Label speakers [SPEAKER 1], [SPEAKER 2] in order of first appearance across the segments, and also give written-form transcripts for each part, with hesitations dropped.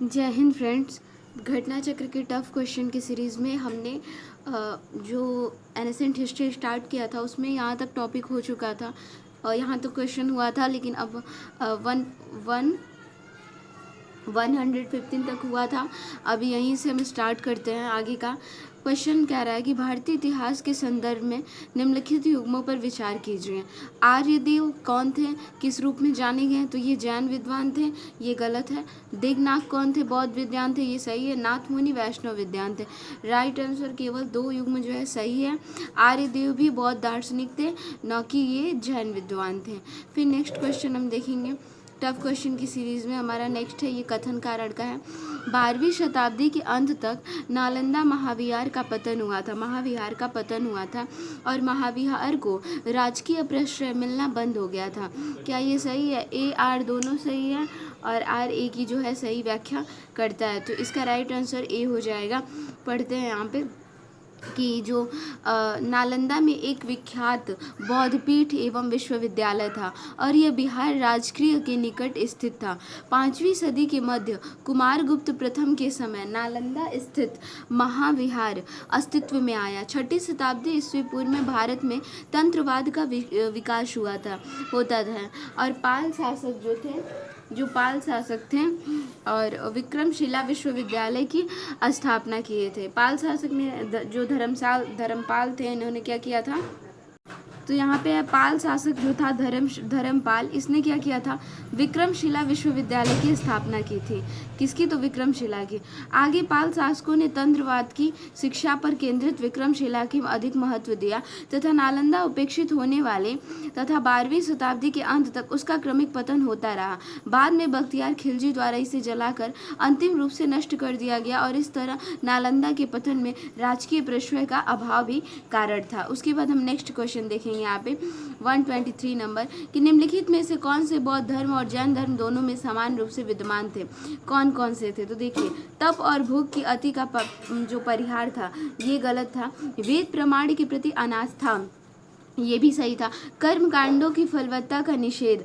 [SPEAKER 1] जय हिंद फ्रेंड्स। घटना चक्र के टफ क्वेश्चन की सीरीज़ में हमने जो एनेसेंट हिस्ट्री स्टार्ट किया था उसमें यहाँ तक टॉपिक हो चुका था और यहाँ तक क्वेश्चन हुआ था, लेकिन अब 115 तक हुआ था। अभी यहीं से हम स्टार्ट करते हैं आगे का। क्वेश्चन कह रहा है कि भारतीय इतिहास के संदर्भ में निम्नलिखित युग्मों पर विचार कीजिए। आर्यदेव कौन थे, किस रूप में जाने गए? तो ये जैन विद्वान थे, ये गलत है। दिग्नाथ कौन थे? बौद्ध विद्वान थे, ये सही है। नाथ मुनि वैष्णव विद्वान थे। राइट आंसर केवल 2 युग्म जो है सही है। आर्यदेव भी बौद्ध दार्शनिक थे, न कि ये जैन विद्वान थे। फिर नेक्स्ट क्वेश्चन हम देखेंगे टफ क्वेश्चन की सीरीज़ में। हमारा नेक्स्ट है, ये कथन कारण का है। 12वीं शताब्दी के अंत तक नालंदा महाविहार का पतन हुआ था। महाविहार का पतन हुआ था और महाविहार को राजकीय प्रश्रय मिलना बंद हो गया था। क्या ये सही है? ए आर दोनों सही है और आर ए की जो है सही व्याख्या करता है, तो इसका राइट आंसर ए हो जाएगा। पढ़ते हैं यहाँ पे कि जो नालंदा में एक विख्यात बौद्ध पीठ एवं विश्वविद्यालय था और यह बिहार राजगृह के निकट स्थित था। 5वीं सदी के मध्य कुमारगुप्त प्रथम के समय नालंदा स्थित महाविहार अस्तित्व में आया। 6ठी शताब्दी ईस्वी पूर्व में भारत में तंत्रवाद का विकास होता था और पाल शासक थे और विक्रमशिला विश्वविद्यालय की स्थापना किए थे। पाल शासक ने जो धर्मपाल थे, इन्होंने क्या किया था? तो यहाँ पे पाल शासक जो था धर्मपाल, इसने क्या किया था? विक्रमशिला विश्वविद्यालय की स्थापना की थी। किसकी? तो विक्रमशिला की। आगे पाल शासकों ने तंत्रवाद की शिक्षा पर केंद्रित विक्रमशिला की अधिक महत्व दिया तथा नालंदा उपेक्षित होने वाले तथा 12वीं शताब्दी के अंत तक उसका क्रमिक पतन होता रहा। बाद में बख्तियार खिलजी द्वारा इसे जलाकर अंतिम रूप से नष्ट कर दिया गया और इस तरह नालंदा के पतन में राजकीय प्रश्रय का अभाव भी कारण था। उसके बाद हम नेक्स्ट क्वेश्चन देखेंगे यहाँ पे 123 नंबर कि निम्नलिखित में से कौन से बौद्ध धर्म और जैन धर्म दोनों में समान रूप से विद्यमान थे? कौन कौन से थे? तो देखिए, तप और भूख की अति का जो परिहार था, ये गलत था। वेद प्रमाण के प्रति अनास्था, ये भी सही था। कर्म कांडों की फलवत्ता का निषेध,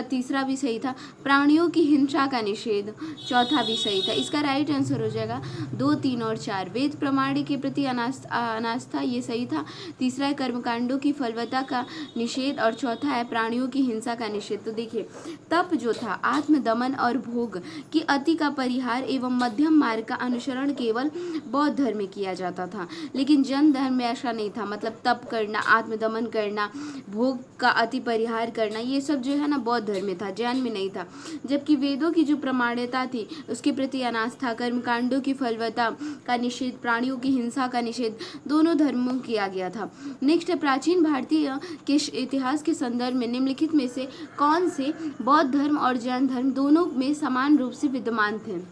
[SPEAKER 1] तीसरा भी सही था। प्राणियों की हिंसा का निषेध, चौथा भी सही था। इसका राइट आंसर हो जाएगा 2, 3 और 4। वेद प्रमाण के प्रति अनास्था, ये सही था। तीसरा है कर्मकांडों की फलवत्ता का निषेध और चौथा है प्राणियों की हिंसा का निषेध। तो देखिए, तप जो था आत्मदमन और भोग की अति का परिहार एवं मध्यम मार्ग का अनुसरण केवल बौद्ध धर्म में किया जाता था, लेकिन जैन धर्म में ऐसा नहीं था। मतलब तप करना, आत्मदमन करना, भोग का अति परिहार करना, ये सब जो है ना बौद्ध धर्म में था, जैन में नहीं था। जबकि वेदों की जो प्रमाण्यता थी उसके प्रति अनास्था, कर्मकांडों की फलवत्ता का निषेध, प्राणियों की हिंसा का निषेध दोनों धर्मों में किया गया था। नेक्स्ट है, प्राचीन भारतीय के इतिहास के संदर्भ में निम्नलिखित में से कौन से बौद्ध धर्म और जैन धर्म दोनों में समान रूप से विद्यमान थे?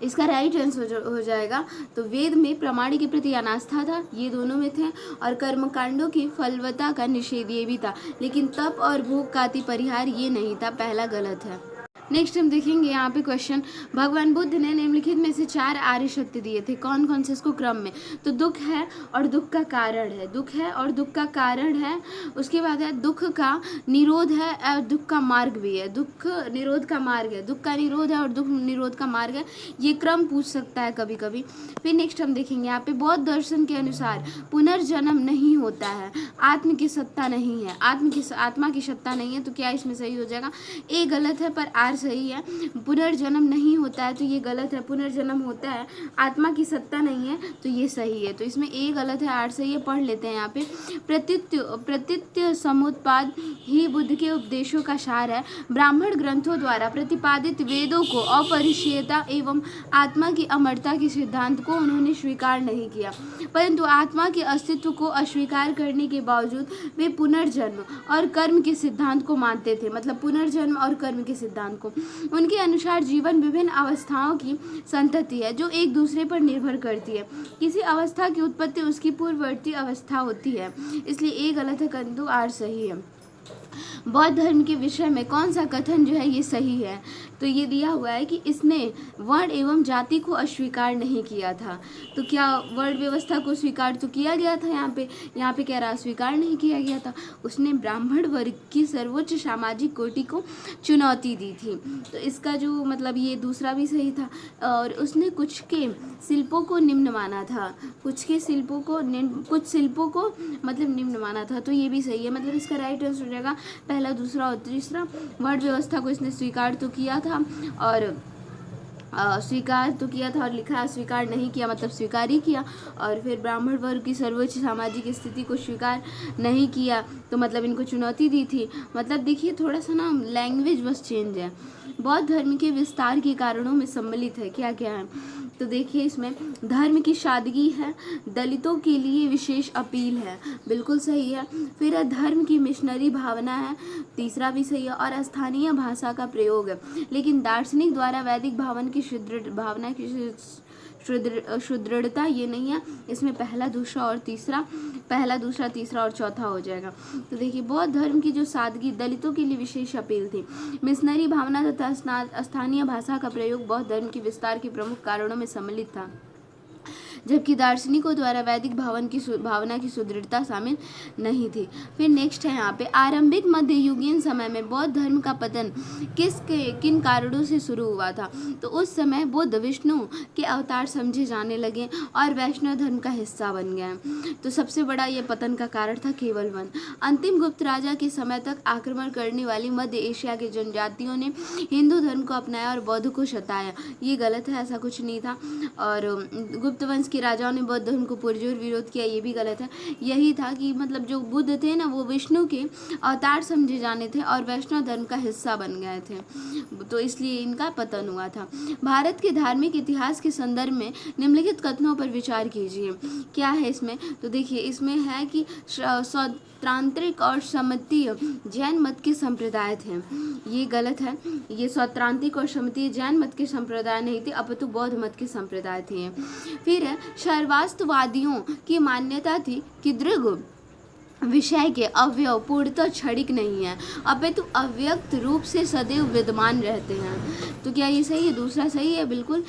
[SPEAKER 1] इसका राइट आंसर हो जाएगा तो वेद में प्रमाण के प्रति अनास्था था, ये दोनों में थे, और कर्मकांडों की फलवत्ता का निषेध ये भी था, लेकिन तप और भोग का अति परिहार ये नहीं था। पहला गलत है। नेक्स्ट हम देखेंगे यहाँ पे क्वेश्चन, भगवान बुद्ध ने निम्नलिखित में से 4 आर्य सत्य दिए थे, कौन कौन से? इसको क्रम में। तो दुख है और दुख का कारण है, दुख है और दुख का कारण है। उसके बाद है दुख का निरोध है और दुख का मार्ग भी है। दुख निरोध का मार्ग है, दुख का निरोध है और दुख निरोध का मार्ग है। ये क्रम पूछ सकता है कभी कभी। फिर नेक्स्ट हम देखेंगे यहाँ पे, बौद्ध दर्शन के अनुसार पुनर्जन्म नहीं होता है, आत्म की सत्ता नहीं है, आत्मा की सत्ता नहीं है। तो क्या इसमें सही हो जाएगा? ए गलत है पर आर सही है। पुनर्जन्म नहीं होता है तो ये गलत है। पुनर्जन्म होता है, आत्मा की सत्ता नहीं है, तो ये सही है। तो इसमें ए गलत है, आर सही है। पढ़ लेते हैं यहाँ पे, प्रतीत्य समुत्पाद ही बुद्ध के उपदेशों का सार है। ब्राह्मण ग्रंथों द्वारा प्रतिपादित वेदों को अपरिच्छेदता एवं आत्मा की अमरता के सिद्धांत को उन्होंने स्वीकार नहीं किया, परंतु आत्मा के अस्तित्व को अस्वीकार करने के बावजूद वे पुनर्जन्म और कर्म के सिद्धांत को मानते थे। मतलब पुनर्जन्म और कर्म के सिद्धांत को। उनके अनुसार जीवन विभिन्न अवस्थाओं की संतति है जो एक दूसरे पर निर्भर करती है। किसी अवस्था की उत्पत्ति उसकी पूर्ववर्ती अवस्था होती है, इसलिए ए गलत है, किंतु आर सही है। बौद्ध धर्म के विषय में कौन सा कथन जो है ये सही है? तो ये दिया हुआ है कि इसने वर्ण एवं जाति को अस्वीकार नहीं किया था। तो क्या वर्ण व्यवस्था को स्वीकार तो किया गया था, यहाँ पे कह रहा स्वीकार नहीं किया गया था। उसने ब्राह्मण वर्ग की सर्वोच्च सामाजिक कोटि को चुनौती दी थी। तो इसका जो मतलब ये दूसरा भी सही था। और उसने कुछ के शिल्पों को निम्न माना था, कुछ शिल्पों को मतलब निम्न माना था। तो ये भी सही है, मतलब इसका राइट आंसर हो जाएगा पहला, दूसरा और तीसरा। वर्ण व्यवस्था को इसने स्वीकार तो किया था और स्वीकार तो किया था, और लिखा स्वीकार नहीं किया मतलब स्वीकार ही किया। और फिर ब्राह्मण वर्ग की सर्वोच्च सामाजिक स्थिति को स्वीकार नहीं किया, तो मतलब इनको चुनौती दी थी। मतलब देखिए थोड़ा सा ना लैंग्वेज बस चेंज है। बौद्ध धर्म के विस्तार के कारणों में सम्मिलित है, क्या क्या है, तो देखिए इसमें धर्म की सादगी है, दलितों के लिए विशेष अपील है, बिल्कुल सही है। फिर धर्म की मिशनरी भावना है, तीसरा भी सही है। और स्थानीय भाषा का प्रयोग है, लेकिन दार्शनिक द्वारा वैदिक भावना की सुदृढ़ता ये नहीं है। इसमें पहला दूसरा तीसरा और चौथा हो जाएगा। तो देखिए बौद्ध धर्म की जो सादगी, दलितों के लिए विशेष अपील थी, मिशनरी भावना तथा स्थानीय भाषा का प्रयोग बौद्ध धर्म के विस्तार के प्रमुख कारणों में सम्मिलित था, जबकि दार्शनिकों द्वारा वैदिक भावना की सुदृढ़ता शामिल नहीं थी। फिर नेक्स्ट है यहाँ पे, आरंभिक मध्ययुगीन समय में बौद्ध धर्म का पतन किन कारणों से शुरू हुआ था। तो उस समय बुद्ध विष्णु के अवतार समझे जाने लगे और वैष्णव धर्म का हिस्सा बन गए। तो सबसे बड़ा ये पतन का कारण था केवल वन। अंतिम गुप्त राजा के समय तक आक्रमण करने वाली मध्य एशिया के जनजातियों ने हिंदू धर्म को अपनाया और बौद्ध को सताया। ये गलत है, ऐसा कुछ नहीं था। और गुप्त वंश के राजाओं ने बौद्ध धर्म को पुरजोर विरोध किया, ये भी गलत है। यही था कि मतलब जो बुद्ध थे ना, वो विष्णु के अवतार समझे जाने थे और वैष्णव धर्म का हिस्सा बन गए थे, तो इसलिए इनका पतन हुआ था। भारत के धार्मिक इतिहास के संदर्भ में निम्नलिखित कथनों पर विचार कीजिए। क्या है इसमें, तो देखिए इसमें है कि सौत्रांतिक और समतीय जैन मत के संप्रदाय थे, ये गलत है। ये सौत्रांतिक और समतीय जैन मत के संप्रदाय नहीं थे, अपितु बौद्ध मत के संप्रदाय थे। फिर शैवास्तवादियों की मान्यता थी कि दृग विषय के अवयव पूर्णतः क्षणिक नहीं है, अपितु अव्यक्त रूप से सदैव विद्यमान रहते हैं। तो क्या ये सही है, दूसरा सही है बिल्कुल।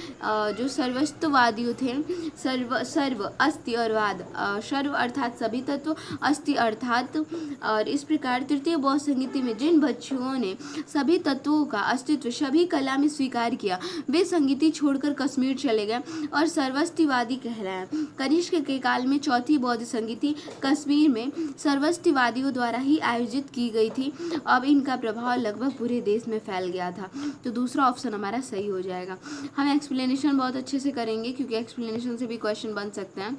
[SPEAKER 1] जो सर्वस्ववादी थे, सर्व अस्ति और वाद, सर्व अर्थात सभी तत्व, अस्ति अर्थात, और इस प्रकार तृतीय बौद्ध संगीति में जिन भिक्षुओं ने सभी तत्वों का अस्तित्व सभी कला में स्वीकार किया, वे संगीति छोड़कर कश्मीर चले गए और सर्वस्तिवादी कहलाए। कनिष्क के काल में चौथी बौद्ध संगीति कश्मीर में सर्वस्तिवादियों द्वारा ही आयोजित की गई थी। अब इनका प्रभाव लगभग पूरे देश में फैल गया था। तो दूसरा ऑप्शन हमारा सही हो जाएगा। हम एक्सप्लेनेशन बहुत अच्छे से करेंगे, क्योंकि एक्सप्लेनेशन से भी क्वेश्चन बन सकते हैं।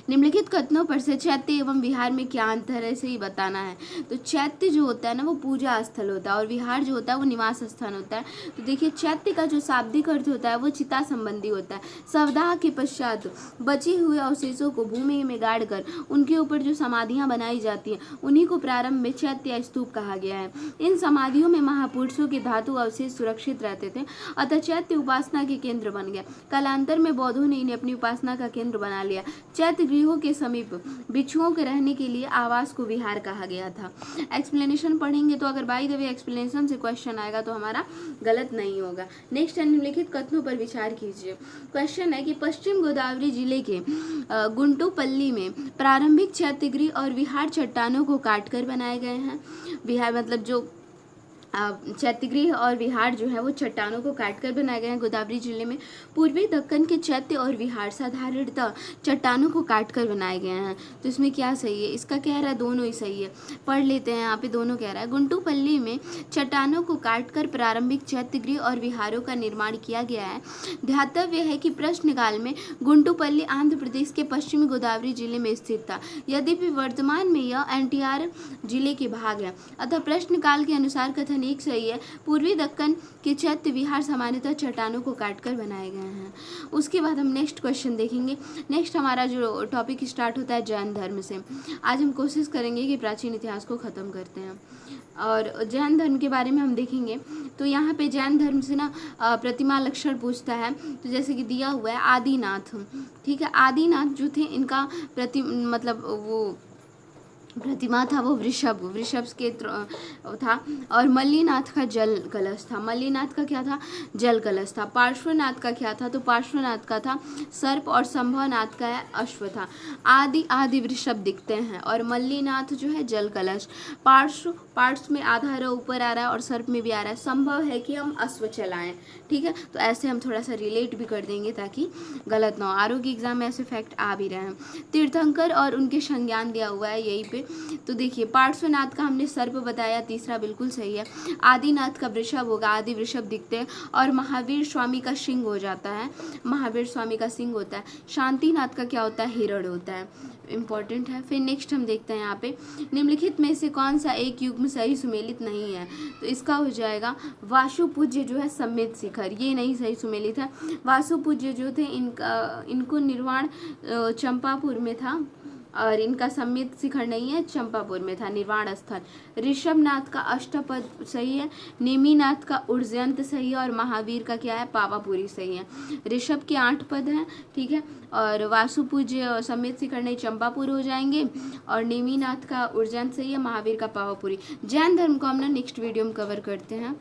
[SPEAKER 1] निम्नलिखित कथनों पर से चैत्य एवं विहार में क्या अंतर है, इसे ही बताना है। तो चैत्य जो होता है ना, वो पूजा स्थल होता है, और विहार जो होता है वो निवास स्थान होता है। तो देखिए चैत्य का जो शाब्दिक अर्थ होता है वो चिता संबंधी होता है। सवदाह के पश्चात बचे हुए अवशेषों को भूमि में गाड़कर उनके ऊपर जो समाधियां बनाई जाती हैं, उन्हीं को प्रारंभ में चैत्य स्तूप कहा गया है। इन समाधियों में महापुरुषों के धातु अवशेष सुरक्षित रहते थे, अतः चैत्य उपासना के केंद्र बन गया। कालांतर में बौद्धों ने इन्हें अपनी उपासना का केंद्र बना लिया। चैत्य गृहों के समीप भिक्षुओं के रहने के लिए आवास को विहार कहा गया था। एक्सप्लेनेशन पढ़ेंगे तो अगर बाय द वे एक्सप्लेनेशन से क्वेश्चन आएगा तो हमारा गलत नहीं होगा। नेक्स्ट है, निम्नलिखित कथनों पर विचार कीजिए। क्वेश्चन है कि पश्चिम गोदावरी जिले के गुंटूपल्ली में प्रारंभिक चैत्यगृह और विहार चट्टानों को काटकर बनाए गए हैं। विहार मतलब जो चैत्यगृह और विहार जो है वो चट्टानों को काटकर बनाए गए हैं गोदावरी जिले में। पूर्वी दक्कन के चैत्य और विहार साधारणतः चट्टानों को काटकर बनाए गए हैं। तो इसमें क्या सही है, इसका कह रहा है दोनों ही सही है, पढ़ लेते हैं। यहाँ पे दोनों कह रहा है। गुंटूपल्ली में चट्टानों को काटकर प्रारंभिक चैत्यगृह और विहारों का निर्माण किया गया है। ध्यातव्य है कि प्रश्नकाल में गुंटूपल्ली आंध्र प्रदेश के पश्चिमी गोदावरी जिले में स्थित था, यद्यपि वर्तमान में यह एनटीआर जिले के भाग है। अतः प्रश्नकाल के अनुसार कथन एक सही है। पूर्वी दक्कन के चैत्य विहार सामान्यतः चट्टानों को काटकर बनाए गए हैं। उसके बाद हम नेक्स्ट क्वेश्चन देखेंगे। नेक्स्ट हमारा जो टॉपिक स्टार्ट होता है जैन धर्म से। आज हम कोशिश करेंगे कि प्राचीन इतिहास को ख़त्म करते हैं और जैन धर्म के बारे में हम देखेंगे। तो यहाँ पे जैन धर्म से ना प्रतिमा लक्षण पूछता है। तो जैसे कि दिया हुआ है आदिनाथ, ठीक है। आदिनाथ जो थे इनका मतलब वो प्रतिमा था वो वृषभ के था। और मल्लीनाथ का जल कलश था। मल्लीनाथ का क्या था? जल कलश था। पार्श्वनाथ का क्या था? तो पार्श्वनाथ का था सर्प, और संभवनाथ का है अश्व था। आदि आदि वृषभ दिखते हैं, और मल्लीनाथ जो है जल कलश। पार्श्व में आधा रो ऊपर आ रहा है और सर्प में भी आ रहा है, संभव है कि हम अश्व चलाएं। ठीक है, तो ऐसे हम थोड़ा सा रिलेट भी कर देंगे ताकि गलत ना हो। आरोग्य एग्जाम में ऐसे फैक्ट आ भी रहे हैं। तीर्थंकर और उनके संज्ञान दिया हुआ है यहीं पे। तो देखिए, पार्श्वनाथ का हमने सर्प बताया, तीसरा बिल्कुल सही है। आदिनाथ का वृषभ होगा, आदि वृषभ दिखते हैं। और महावीर स्वामी का सिंह हो जाता है, महावीर स्वामी का सिंह होता है। शांतिनाथ का क्या होता है? हिरण होता है, इंपॉर्टेंट है। फिर नेक्स्ट हम देखते हैं यहाँ पे, निम्नलिखित में से कौन सा एक युग्म सही सुमेलित नहीं है? तो इसका हो जाएगा वासुपूज्य जो है समेत शिखर, ये नहीं सही सुमेलित है। वासुपूज्य जो थे इनको निर्वाण चंपापुर में था, और इनका समेत शिखर नहीं है, चंपापुर में था निर्वाण स्थल। ऋषभनाथ का अष्टपद सही है, नेमिनाथ का उर्जयंत सही है, और महावीर का क्या है? पावापुरी सही है। ऋषभ के 8 पद हैं, ठीक है, और वासुपूज्य समेत शिखर नहीं, चंपापुर हो जाएंगे, और नेमिनाथ का उर्जयंत सही है, महावीर का पावापुरी। जैन धर्म को हम ना नेक्स्ट वीडियो में कवर करते हैं।